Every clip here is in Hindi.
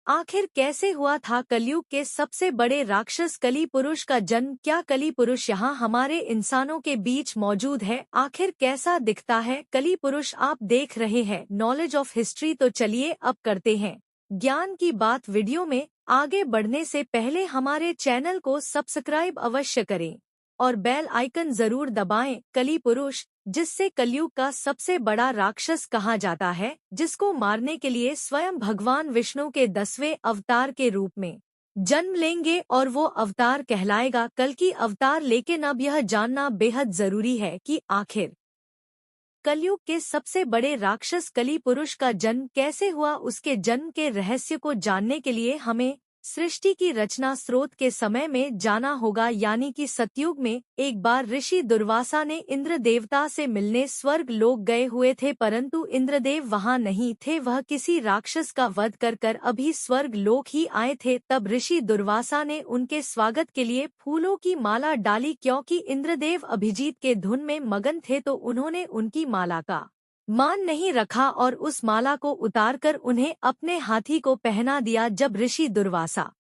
आखिर कैसे हुआ था कलयुग के सबसे बड़े राक्षस कली पुरुष का जन्म? क्या कली पुरुष यहाँ हमारे इंसानों के बीच मौजूद है? आखिर कैसा दिखता है कली पुरुष? आप देख रहे हैं नॉलेज ऑफ हिस्ट्री। तो चलिए अब करते हैं ज्ञान की बात। वीडियो में आगे बढ़ने से पहले हमारे चैनल को सब्सक्राइब अवश्य करें और बेल आइकन जरूर दबाएं। कली पुरुष, जिससे कलयुग का सबसे बड़ा राक्षस कहा जाता है, जिसको मारने के लिए स्वयं भगवान विष्णु के 10वें अवतार के रूप में जन्म लेंगे और वो अवतार कहलाएगा कल्कि अवतार। लेकिन अब यह जानना बेहद जरूरी है कि आखिर कलयुग के सबसे बड़े राक्षस कली पुरुष का जन्म कैसे हुआ। उसके जन्म के रहस्य को जानने के लिए हमें सृष्टि की रचना स्रोत के समय में जाना होगा, यानी कि सतयुग में। एक बार ऋषि दुर्वासा ने इंद्र देवता से मिलने स्वर्ग लोक गए हुए थे, परंतु इंद्रदेव वहां नहीं थे। वह किसी राक्षस का वध कर अभी स्वर्ग लोक ही आए थे। तब ऋषि दुर्वासा ने उनके स्वागत के लिए फूलों की माला डाली। क्योंकि इंद्रदेव अभिजीत के धुन में मगन थे तो उन्होंने उनकी माला का मान नहीं रखा और उस माला को उतारकर उन्हें अपने हाथी को पहना दिया। जब ऋषि दुर्वासा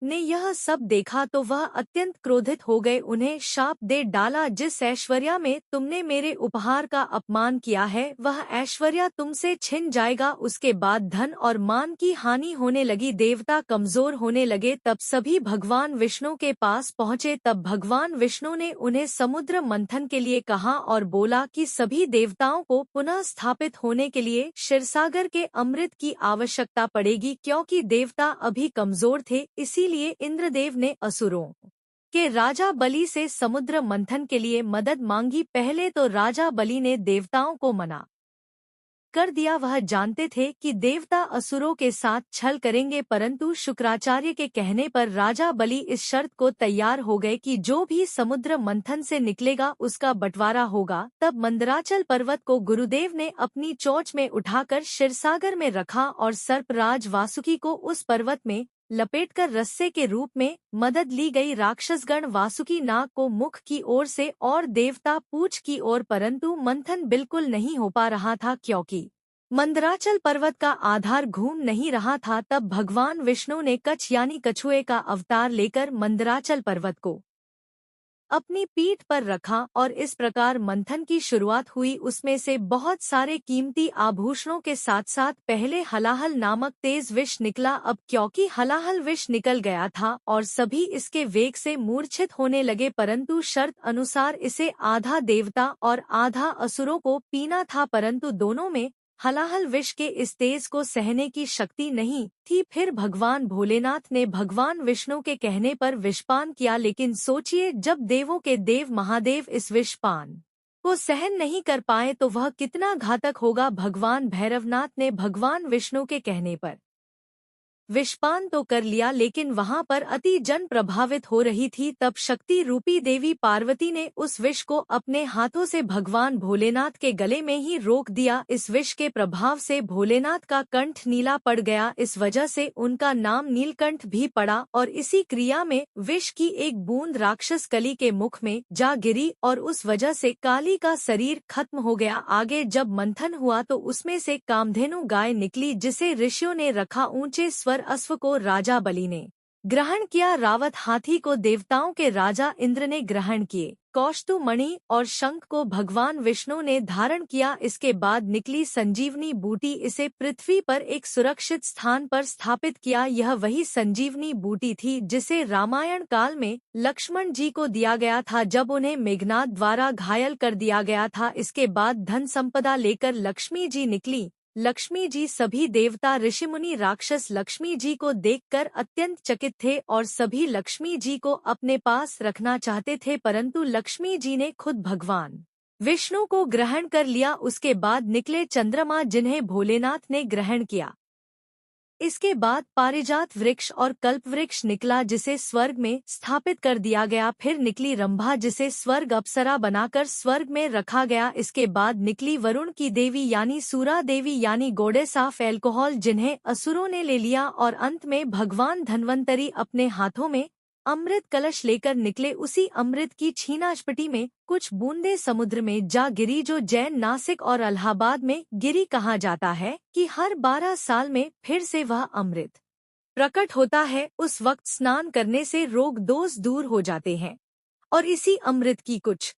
ने यह सब देखा तो वह अत्यंत क्रोधित हो गए, उन्हें शाप दे डाला, जिस ऐश्वर्या में तुमने मेरे उपहार का अपमान किया है वह ऐश्वर्या तुमसे छिन जाएगा। उसके बाद धन और मान की हानि होने लगी, देवता कमजोर होने लगे। तब सभी भगवान विष्णु के पास पहुँचे। तब भगवान विष्णु ने उन्हें समुद्र मंथन के लिए कहा और बोला कि सभी देवताओं को पुनः स्थापित होने के लिए क्षीरसागर के अमृत की आवश्यकता पड़ेगी, क्योंकि देवता अभी कमजोर थे। इसीलिए इंद्रदेव ने असुरों के राजा बलि से समुद्र मंथन के लिए मदद मांगी। पहले तो राजा बलि ने देवताओं को मना कर दिया, वह जानते थे कि देवता असुरों के साथ छल करेंगे, परंतु शुक्राचार्य के कहने पर राजा बलि इस शर्त को तैयार हो गए कि जो भी समुद्र मंथन से निकलेगा उसका बंटवारा होगा। तब मंदराचल पर्वत को गुरुदेव ने अपनी चोंच में उठाकर क्षीरसागर में रखा और सर्पराज वासुकी को उस पर्वत में लपेटकर रस्से के रूप में मदद ली गई। राक्षसगण वासुकी नाग को मुख की ओर से और देवता पूंछ की ओर, परंतु मंथन बिल्कुल नहीं हो पा रहा था क्योंकि मंदराचल पर्वत का आधार घूम नहीं रहा था। तब भगवान विष्णु ने कच्छ यानी कछुए का अवतार लेकर मंदराचल पर्वत को अपनी पीठ पर रखा और इस प्रकार मंथन की शुरुआत हुई। उसमें से बहुत सारे कीमती आभूषणों के साथ साथ पहले हलाहल नामक तेज विष निकला। अब क्योंकि हलाहल विष निकल गया था और सभी इसके वेग से मूर्छित होने लगे, परंतु शर्त अनुसार इसे आधा देवता और आधा असुरों को पीना था, परंतु दोनों में हलाहल विष के इस तेज को सहने की शक्ति नहीं थी। फिर भगवान भोलेनाथ ने भगवान विष्णु के कहने पर विषपान किया। लेकिन सोचिए, जब देवों के देव महादेव इस विषपान को सहन नहीं कर पाए तो वह कितना घातक होगा। भगवान भैरवनाथ ने भगवान विष्णु के कहने पर विषपान तो कर लिया, लेकिन वहां पर अति जन प्रभावित हो रही थी। तब शक्ति रूपी देवी पार्वती ने उस विष को अपने हाथों से भगवान भोलेनाथ के गले में ही रोक दिया। इस विष के प्रभाव से भोलेनाथ का कंठ नीला पड़ गया, इस वजह से उनका नाम नीलकंठ भी पड़ा। और इसी क्रिया में विष की एक बूंद राक्षस कली के मुख में जा गिरी और उस वजह से काली का शरीर खत्म हो गया। आगे जब मंथन हुआ तो उसमें से कामधेनु गाय निकली, जिसे ऋषियों ने रखा। ऊंचे स्वर अश्व को राजा बलि ने ग्रहण किया, रावत हाथी को देवताओं के राजा इंद्र ने ग्रहण किए, कौस्तु मणि और शंख को भगवान विष्णु ने धारण किया। इसके बाद निकली संजीवनी बूटी, इसे पृथ्वी पर एक सुरक्षित स्थान पर स्थापित किया। यह वही संजीवनी बूटी थी जिसे रामायण काल में लक्ष्मण जी को दिया गया था जब उन्हें मेघनाद द्वारा घायल कर दिया गया था। इसके बाद धन संपदा लेकर लक्ष्मी जी निकली। लक्ष्मी जी सभी देवता ऋषिमुनि राक्षस लक्ष्मी जी को देखकर अत्यंत चकित थे और सभी लक्ष्मी जी को अपने पास रखना चाहते थे, परंतु लक्ष्मी जी ने खुद भगवान विष्णु को ग्रहण कर लिया। उसके बाद निकले चंद्रमा, जिन्हें भोलेनाथ ने ग्रहण किया। इसके बाद पारिजात वृक्ष और कल्प वृक्ष निकला, जिसे स्वर्ग में स्थापित कर दिया गया। फिर निकली रंभा, जिसे स्वर्ग अप्सरा बनाकर स्वर्ग में रखा गया। इसके बाद निकली वरुण की देवी यानी सूरा देवी यानी गोडेस ऑफ एल्कोहल, जिन्हें असुरों ने ले लिया। और अंत में भगवान धन्वंतरी अपने हाथों में अमृत कलश लेकर निकले। उसी अमृत की छीनाछपटी में कुछ बूंदे समुद्र में जा गिरी, जो जैन, नासिक और इलाहाबाद में गिरी। कहा जाता है कि हर 12 साल में फिर से वह अमृत प्रकट होता है। उस वक्त स्नान करने से रोग दोष दूर हो जाते हैं। और इसी अमृत की कुछ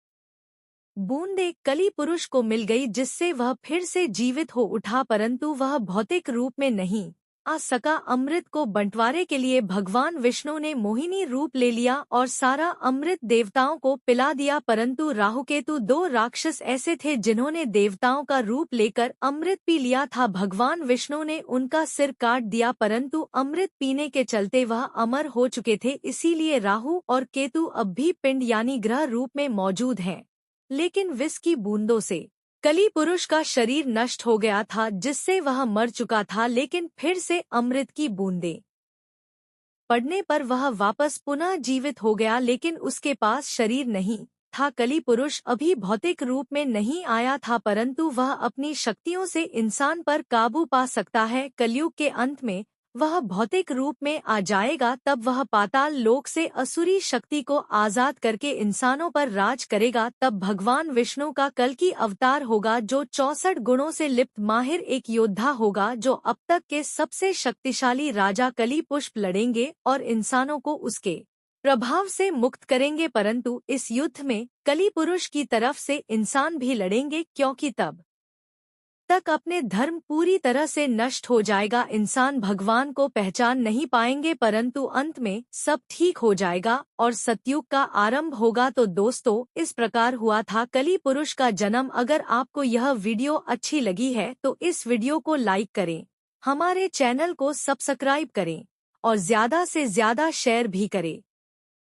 बूंदे कली पुरुष को मिल गई, जिससे वह फिर से जीवित हो उठा, परंतु वह भौतिक रूप में नहीं आ सका। अमृत को बंटवारे के लिए भगवान विष्णु ने मोहिनी रूप ले लिया और सारा अमृत देवताओं को पिला दिया, परंतु राहुकेतु 2 राक्षस ऐसे थे जिन्होंने देवताओं का रूप लेकर अमृत पी लिया था। भगवान विष्णु ने उनका सिर काट दिया, परंतु अमृत पीने के चलते वह अमर हो चुके थे। इसीलिए राहु और केतु अब भी पिंड यानी ग्रह रूप में मौजूद हैं। लेकिन विष की बूंदों से कली पुरुष का शरीर नष्ट हो गया था, जिससे वह मर चुका था। लेकिन फिर से अमृत की बूंदें पड़ने पर वह वापस पुनः जीवित हो गया, लेकिन उसके पास शरीर नहीं था। कली पुरुष अभी भौतिक रूप में नहीं आया था, परंतु वह अपनी शक्तियों से इंसान पर काबू पा सकता है। कलयुग के अंत में वह भौतिक रूप में आ जाएगा, तब वह पाताल लोक से असुरी शक्ति को आजाद करके इंसानों पर राज करेगा। तब भगवान विष्णु का कल्कि अवतार होगा, जो 64 गुणों से लिप्त माहिर एक योद्धा होगा, जो अब तक के सबसे शक्तिशाली राजा कली पुष्प लड़ेंगे और इंसानों को उसके प्रभाव से मुक्त करेंगे। परंतु इस युद्ध में कली पुरुष की तरफ से इंसान भी लड़ेंगे, क्योंकि तब तक अपने धर्म पूरी तरह से नष्ट हो जाएगा। इंसान भगवान को पहचान नहीं पाएंगे, परंतु अंत में सब ठीक हो जाएगा और सतयुग का आरंभ होगा। तो दोस्तों, इस प्रकार हुआ था कली पुरुष का जन्म। अगर आपको यह वीडियो अच्छी लगी है तो इस वीडियो को लाइक करें, हमारे चैनल को सब्सक्राइब करें और ज्यादा से ज्यादा शेयर भी करें।